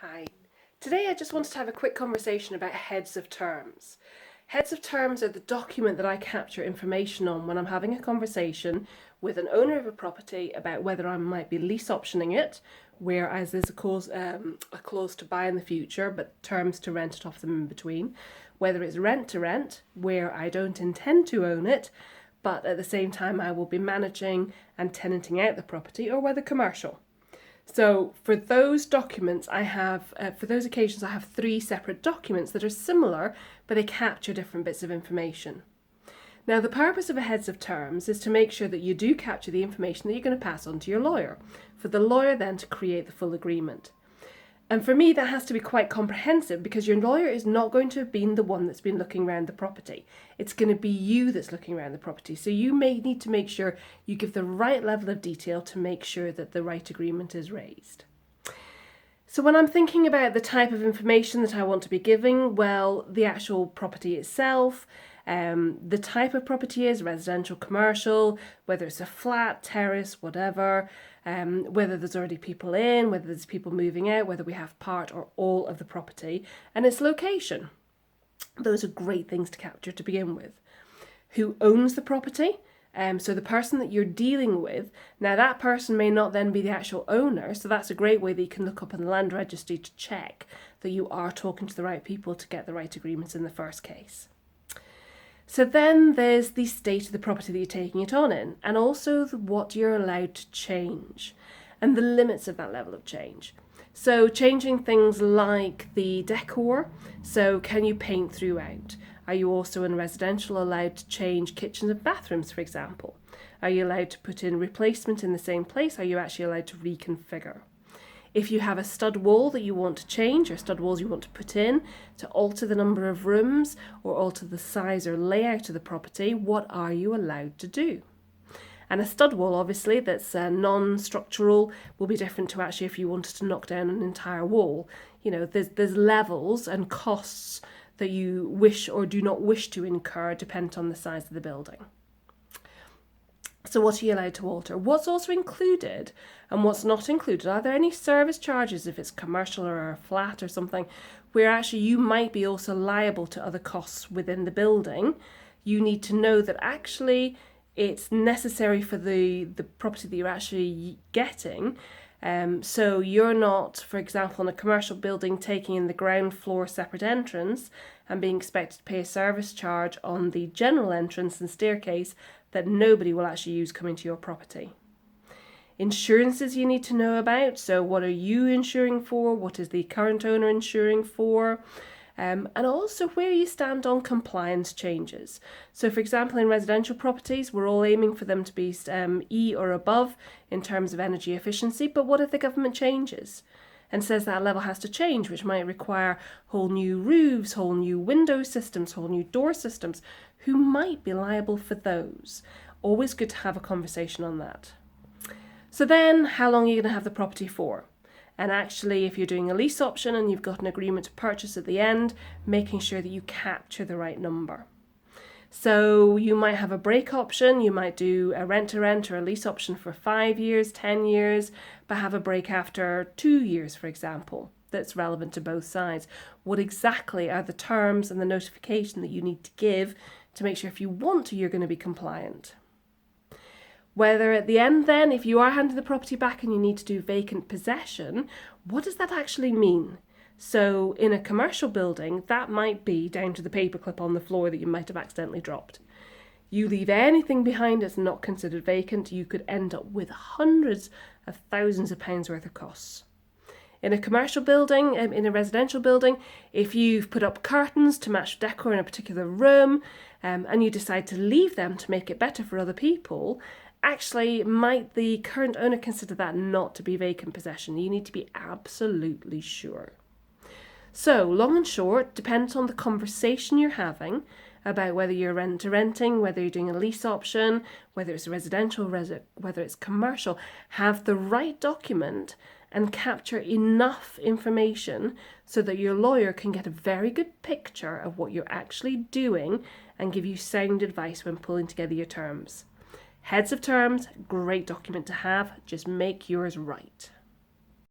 Hi. Today I just wanted to have a quick conversation about heads of terms. Heads of terms are the document that I capture information on when I'm having a conversation with an owner of a property about whether I might be lease optioning it, whereas there's a clause to buy in the future, but terms to rent it off them in between. Whether it's rent to rent, where I don't intend to own it, but at the same time I will be managing and tenanting out the property, or whether commercial. So for those documents, for those occasions, I have 3 separate documents that are similar, but they capture different bits of information. Now, the purpose of a heads of terms is to make sure that you do capture the information that you're going to pass on to your lawyer, for the lawyer then to create the full agreement. And for me, that has to be quite comprehensive because your lawyer is not going to have been the one that's been looking around the property. It's going to be you that's looking around the property. So you may need to make sure you give the right level of detail to make sure that the right agreement is raised. So when I'm thinking about the type of information that I want to be giving, well, the actual property itself, the type of property is residential, commercial, whether it's a flat, terrace, whatever, whether there's already people in, whether there's people moving out, whether we have part or all of the property, and its location. Those are great things to capture to begin with. Who owns the property? So the person that you're dealing with, now that person may not then be the actual owner, so that's a great way that you can look up in the land registry to check that you are talking to the right people to get the right agreements in the first case. So then there's the state of the property that you're taking it on in, and also what you're allowed to change, and the limits of that level of change. So changing things like the decor, so can you paint throughout? Are you also in residential allowed to change kitchens and bathrooms, for example? Are you allowed to put in replacement in the same place? Are you actually allowed to reconfigure? If you have a stud wall that you want to change, or stud walls you want to put in to alter the number of rooms or alter the size or layout of the property, what are you allowed to do? And a stud wall, obviously, that's non-structural will be different to actually if you wanted to knock down an entire wall. You know, there's levels and costs that you wish or do not wish to incur dependent on the size of the building. So what are you allowed to alter? What's also included and what's not included? Are there any service charges if it's commercial or a flat or something where actually you might be also liable to other costs within the building? You need to know that actually it's necessary for the property that you're actually getting. So you're not, for example, in a commercial building taking in the ground floor separate entrance and being expected to pay a service charge on the general entrance and staircase that nobody will actually use coming to your property. Insurances you need to know about. So what are you insuring for? What is the current owner insuring for? And also where you stand on compliance changes. So for example, in residential properties, we're all aiming for them to be E or above in terms of energy efficiency. But what if the government changes and says that level has to change, which might require whole new roofs, whole new window systems, whole new door systems? Who might be liable for those? Always good to have a conversation on that. So then, how long are you going to have the property for? And actually, if you're doing a lease option and you've got an agreement to purchase at the end, making sure that you capture the right number. So you might have a break option, you might do a rent-to-rent or a lease option for 5 years, 10 years, but have a break after 2 years, for example, that's relevant to both sides. What exactly are the terms and the notification that you need to give to make sure if you want to, you're going to be compliant? Whether at the end then, if you are handing the property back and you need to do vacant possession, what does that actually mean? So in a commercial building, that might be down to the paperclip on the floor that you might have accidentally dropped. You leave anything behind that's not considered vacant, you could end up with hundreds of thousands of pounds worth of costs. In a commercial building, in a residential building, if you've put up curtains to match decor in a particular room, and you decide to leave them to make it better for other people, actually, might the current owner consider that not to be vacant possession? You need to be absolutely sure. So, long and short, depends on the conversation you're having about whether you're rent-to-renting, whether you're doing a lease option, whether it's residential, whether it's commercial. Have the right document and capture enough information so that your lawyer can get a very good picture of what you're actually doing and give you sound advice when pulling together your terms. Heads of terms, great document to have, just make yours right.